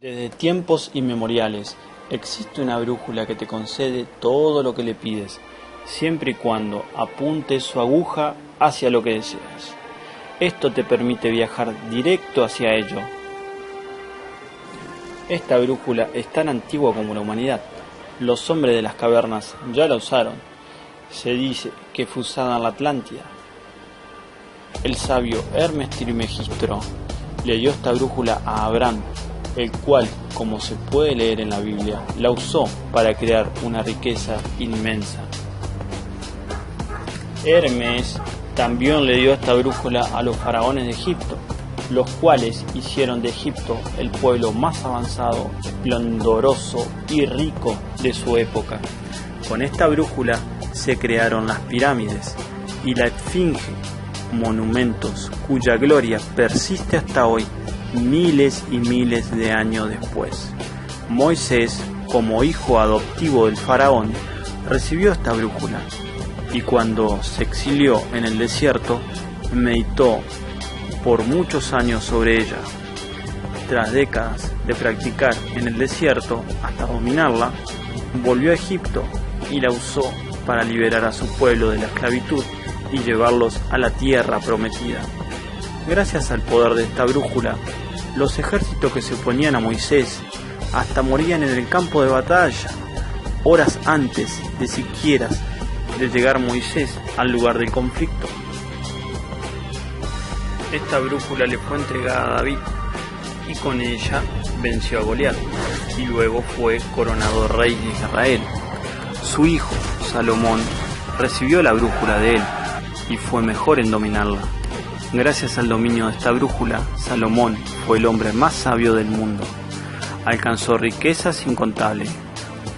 Desde tiempos inmemoriales existe una brújula que te concede todo lo que le pides, siempre y cuando apuntes su aguja hacia lo que deseas. Esto te permite viajar directo hacia ello. Esta brújula es tan antigua como la humanidad. Los hombres de las cavernas ya la usaron. Se dice que fue usada en la Atlántida. El sabio Hermes Trismegisto le dio esta brújula a Abraham, el cual, como se puede leer en la Biblia, la usó para crear una riqueza inmensa. Hermes también le dio esta brújula a los faraones de Egipto, los cuales hicieron de Egipto el pueblo más avanzado, esplendoroso y rico de su época. Con esta brújula se crearon las pirámides y la Esfinge, monumentos cuya gloria persiste hasta hoy, miles y miles de años después. Moisés, como hijo adoptivo del faraón, recibió esta brújula y cuando se exilió en el desierto, meditó por muchos años sobre ella. Tras décadas de practicar en el desierto hasta dominarla, volvió a Egipto y la usó para liberar a su pueblo de la esclavitud y llevarlos a la tierra prometida. Gracias al poder de esta brújula, los ejércitos que se oponían a Moisés hasta morían en el campo de batalla, horas antes de siquiera de llegar Moisés al lugar del conflicto. Esta brújula le fue entregada a David y con ella venció a Goliat y luego fue coronado rey de Israel. Su hijo, Salomón, recibió la brújula de él y fue mejor en dominarla. Gracias al dominio de esta brújula, Salomón fue el hombre más sabio del mundo. Alcanzó riquezas incontables.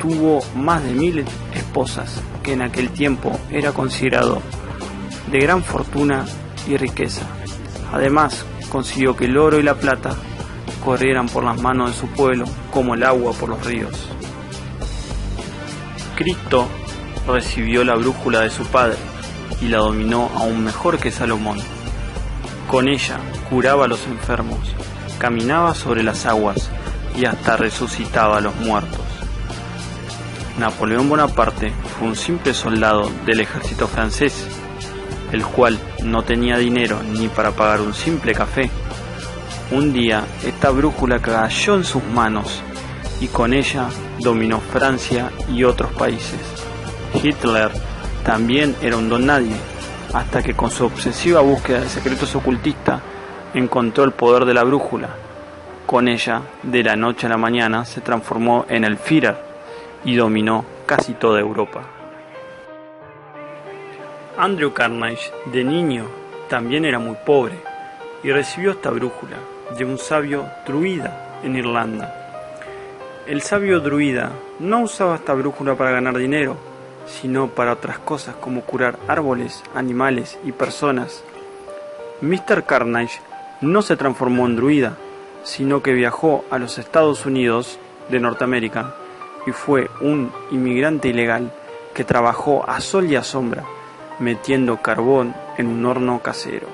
Tuvo más de 1000 esposas, que en aquel tiempo era considerado de gran fortuna y riqueza. Además, consiguió que el oro y la plata corrieran por las manos de su pueblo como el agua por los ríos. Cristo recibió la brújula de su padre y la dominó aún mejor que Salomón. Con ella curaba a los enfermos, caminaba sobre las aguas y hasta resucitaba a los muertos. Napoleón Bonaparte fue un simple soldado del ejército francés, el cual no tenía dinero ni para pagar un simple café. Un día esta brújula cayó en sus manos y con ella dominó Francia y otros países. Hitler también era un don nadie, hasta que con su obsesiva búsqueda de secretos ocultistas encontró el poder de la brújula. Con ella, de la noche a la mañana, se transformó en el Führer y dominó casi toda Europa. Andrew Carnegie, de niño, también era muy pobre y recibió esta brújula de un sabio druida en Irlanda. El sabio druida no usaba esta brújula para ganar dinero, sino para otras cosas como curar árboles, animales y personas. Mr. Carnegie no se transformó en druida, sino que viajó a los Estados Unidos de Norteamérica y fue un inmigrante ilegal que trabajó a sol y a sombra, metiendo carbón en un horno casero.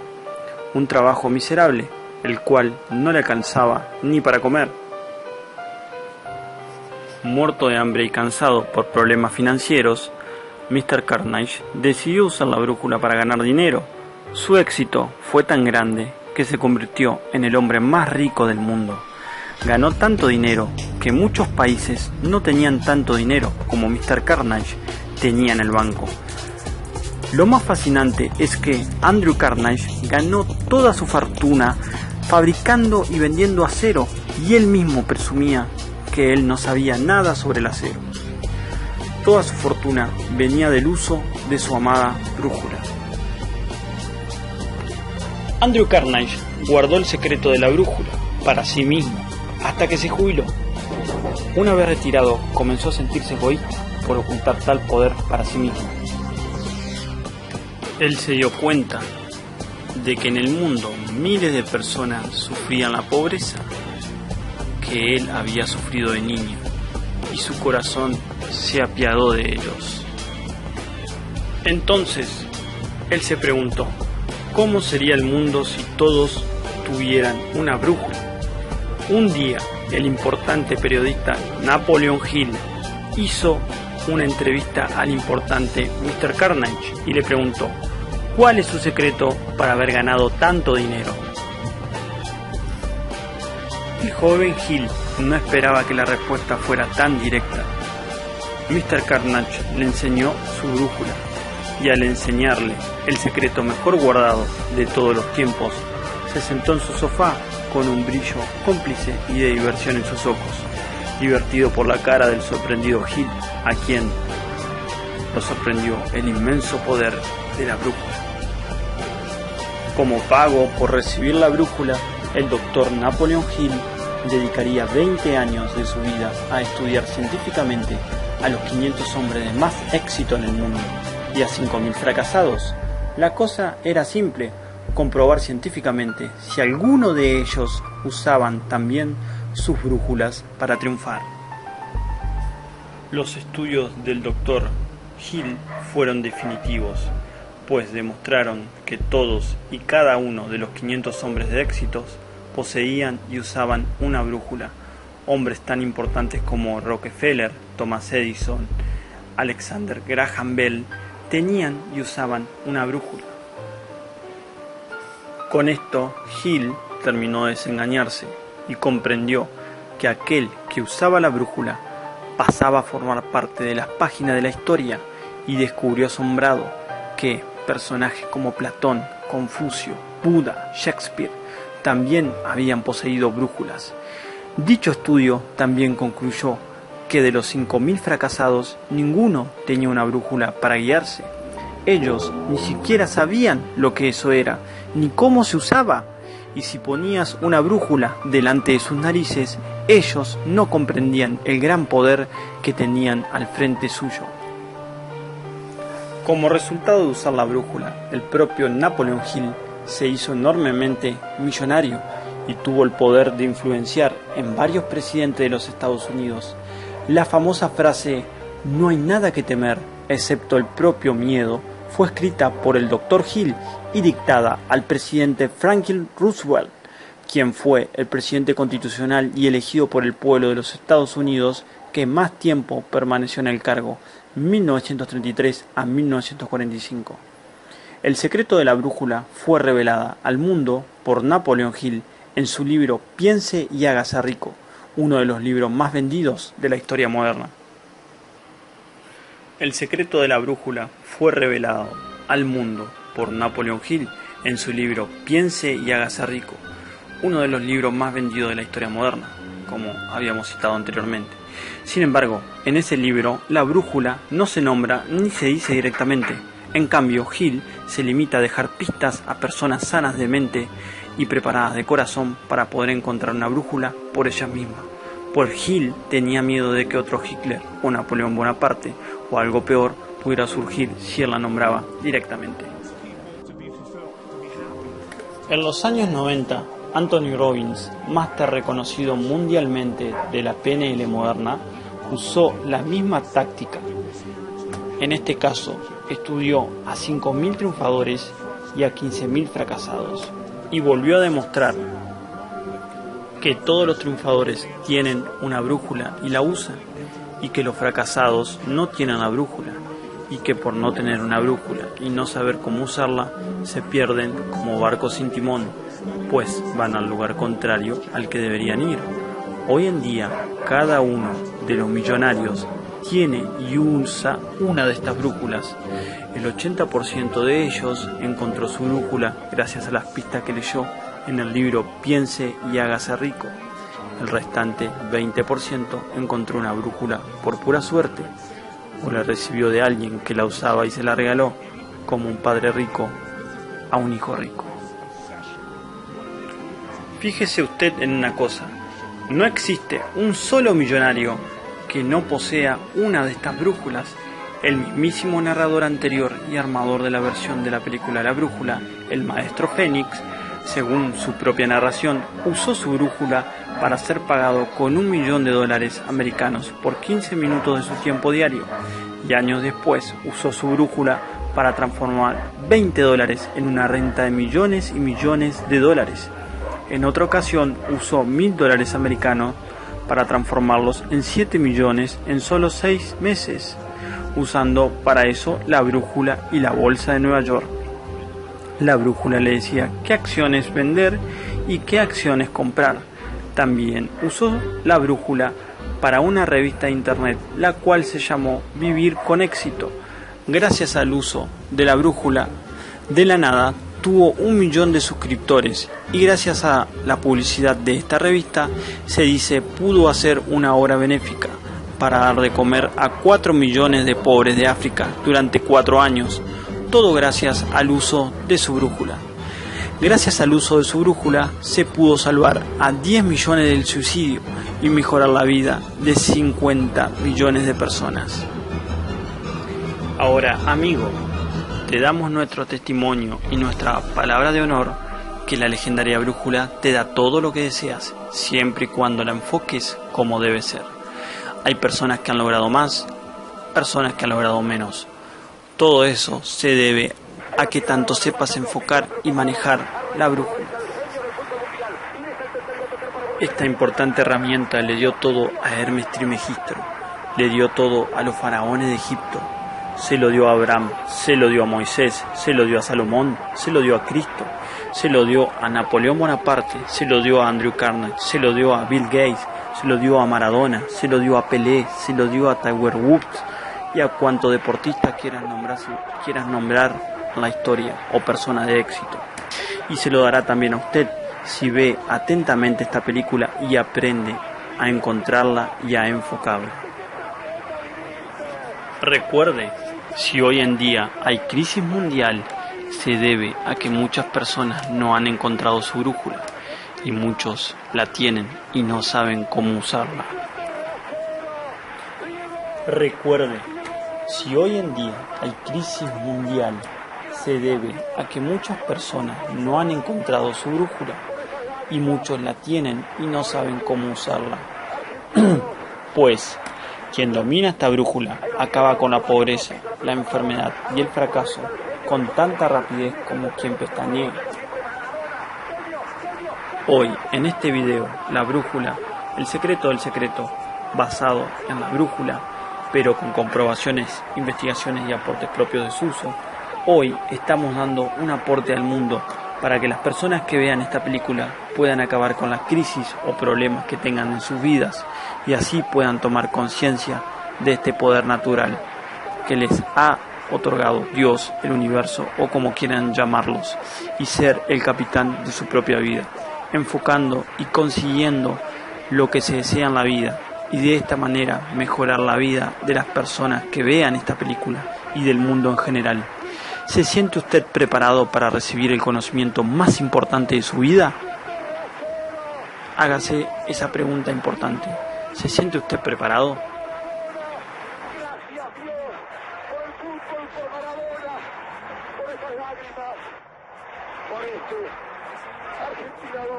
Un trabajo miserable, el cual no le alcanzaba ni para comer. Muerto de hambre y cansado por problemas financieros, Mr. Carnegie decidió usar la brújula para ganar dinero. Su éxito fue tan grande que se convirtió en el hombre más rico del mundo. Ganó tanto dinero que muchos países no tenían tanto dinero como Mr. Carnegie tenía en el banco. Lo más fascinante es que Andrew Carnegie ganó toda su fortuna fabricando y vendiendo acero, y él mismo presumía que él no sabía nada sobre el acero. Toda su fortuna venía del uso de su amada brújula. Andrew Carnegie guardó el secreto de la brújula para sí mismo hasta que se jubiló. Una vez retirado, comenzó a sentirse egoísta por ocultar tal poder para sí mismo. Él se dio cuenta de que en el mundo miles de personas sufrían la pobreza que él había sufrido de niño, y su corazón se apiadó de ellos. Entonces, él se preguntó, ¿cómo sería el mundo si todos tuvieran una brújula? Un día, el importante periodista Napoleon Hill hizo una entrevista al importante Mr. Carnage y le preguntó ¿cuál es su secreto para haber ganado tanto dinero? El joven Hill no esperaba que la respuesta fuera tan directa. Mr. Carnage le enseñó su brújula y al enseñarle el secreto mejor guardado de todos los tiempos, se sentó en su sofá con un brillo cómplice y de diversión en sus ojos, divertido por la cara del sorprendido Hill, a quien lo sorprendió el inmenso poder de la brújula. Como pago por recibir la brújula, el doctor Napoleon Hill dedicaría 20 años de su vida a estudiar científicamente a los 500 hombres de más éxito en el mundo y a 5.000 fracasados. La cosa era simple, comprobar científicamente si alguno de ellos usaban también sus brújulas para triunfar. Los estudios del Dr. Hill fueron definitivos, pues demostraron que todos y cada uno de los 500 hombres de éxitos poseían y usaban una brújula. Hombres tan importantes como Rockefeller, Thomas Edison, Alexander Graham Bell tenían y usaban una brújula. Con esto, Hill terminó de desengañarse y comprendió que aquel que usaba la brújula pasaba a formar parte de las páginas de la historia y descubrió asombrado que personajes como Platón, Confucio, Buda, Shakespeare también habían poseído brújulas. Dicho estudio también concluyó que de los 5.000 fracasados ninguno tenía una brújula para guiarse. Ellos ni siquiera sabían lo que eso era, ni cómo se usaba, y si ponías una brújula delante de sus narices, ellos no comprendían el gran poder que tenían al frente suyo. Como resultado de usar la brújula, el propio Napoleon Hill se hizo enormemente millonario y tuvo el poder de influenciar en varios presidentes de los Estados Unidos. La famosa frase "no hay nada que temer excepto el propio miedo" fue escrita por el Dr. Hill y dictada al presidente Franklin Roosevelt, quien fue el presidente constitucional y elegido por el pueblo de los Estados Unidos que más tiempo permaneció en el cargo, 1933 a 1945. El secreto de la brújula fue revelada al mundo por Napoleon Hill en su libro Piense y hágase rico, uno de los libros más vendidos de la historia moderna. El secreto de la brújula fue revelado al mundo por Napoleon Hill en su libro Piense y hágase rico, uno de los libros más vendidos de la historia moderna, como habíamos citado anteriormente. Sin embargo, en ese libro la brújula no se nombra ni se dice directamente. En cambio, Hill se limita a dejar pistas a personas sanas de mente y preparadas de corazón para poder encontrar una brújula por ellas mismas. Pues Hill tenía miedo de que otro Hitler o Napoleón Bonaparte o algo peor pudiera surgir si él la nombraba directamente. En los años 90, Anthony Robbins, máster reconocido mundialmente de la PNL moderna, usó la misma táctica. En este caso, estudió a 5.000 triunfadores y a 15.000 fracasados y volvió a demostrar que todos los triunfadores tienen una brújula y la usan, y que los fracasados no tienen la brújula, y que por no tener una brújula y no saber cómo usarla, se pierden como barcos sin timón, pues van al lugar contrario al que deberían ir. Hoy en día, cada uno de los millonarios tiene y usa una de estas brújulas. El 80% de ellos encontró su brújula gracias a las pistas que leyó en el libro Piense y hágase rico. El restante 20% encontró una brújula por pura suerte, o la recibió de alguien que la usaba y se la regaló, como un padre rico a un hijo rico. Fíjese usted en una cosa, no existe un solo millonario que no posea una de estas brújulas. El mismísimo narrador anterior y armador de la versión de la película La Brújula, el maestro Fénix, según su propia narración, usó su brújula para ser pagado con $1 millón americanos por 15 minutos de su tiempo diario, y años después usó su brújula para transformar $20 en una renta de millones y millones de dólares. En otra ocasión usó $1.000 americanos para transformarlos en 7 millones en solo 6 meses, usando para eso la brújula y la bolsa de Nueva York. La brújula le decía qué acciones vender y qué acciones comprar. También usó la brújula para una revista de internet, la cual se llamó Vivir con Éxito. Gracias al uso de la brújula, de la nada tuvo 1 millón de suscriptores, y gracias a la publicidad de esta revista se dice pudo hacer una obra benéfica para dar de comer a 4 millones de pobres de África durante 4 años, todo gracias al uso de su brújula. Gracias al uso de su brújula se pudo salvar a 10 millones del suicidio y mejorar la vida de 50 millones de personas. Ahora, amigo, te damos nuestro testimonio y nuestra palabra de honor que la legendaria brújula te da todo lo que deseas, siempre y cuando la enfoques como debe ser. Hay personas que han logrado más, personas que han logrado menos. Todo eso se debe a que tanto sepas enfocar y manejar la brújula. Esta importante herramienta le dio todo a Hermes Trismegisto, le dio todo a los faraones de Egipto. Se lo dio a Abraham, se lo dio a Moisés, se lo dio a Salomón, se lo dio a Cristo, se lo dio a Napoleón Bonaparte, se lo dio a Andrew Carnegie, se lo dio a Bill Gates, se lo dio a Maradona, se lo dio a Pelé, se lo dio a Tiger Woods y a cuanto deportista quieras nombrar en la historia o persona de éxito. Y se lo dará también a usted si ve atentamente esta película y aprende a encontrarla y a enfocarla. Recuerde, si hoy en día hay crisis mundial, se debe a que muchas personas no han encontrado su brújula y muchos la tienen y no saben cómo usarla. Recuerde, si hoy en día hay crisis mundial, se debe a que muchas personas no han encontrado su brújula y muchos la tienen y no saben cómo usarla. Pues quien domina esta brújula acaba con la pobreza, la enfermedad y el fracaso con tanta rapidez como quien pestañea. Hoy, en este video, la brújula, el secreto del secreto, basado en la brújula, pero con comprobaciones, investigaciones y aportes propios de su uso, hoy estamos dando un aporte al mundo para que las personas que vean esta película puedan acabar con las crisis o problemas que tengan en sus vidas y así puedan tomar conciencia de este poder natural que les ha otorgado Dios, el universo o como quieran llamarlos, y ser el capitán de su propia vida, enfocando y consiguiendo lo que se desea en la vida y de esta manera mejorar la vida de las personas que vean esta película y del mundo en general. ¿Se siente usted preparado para recibir el conocimiento más importante de su vida? Hágase esa pregunta importante. ¿Se siente usted preparado? Por este Argentina 2,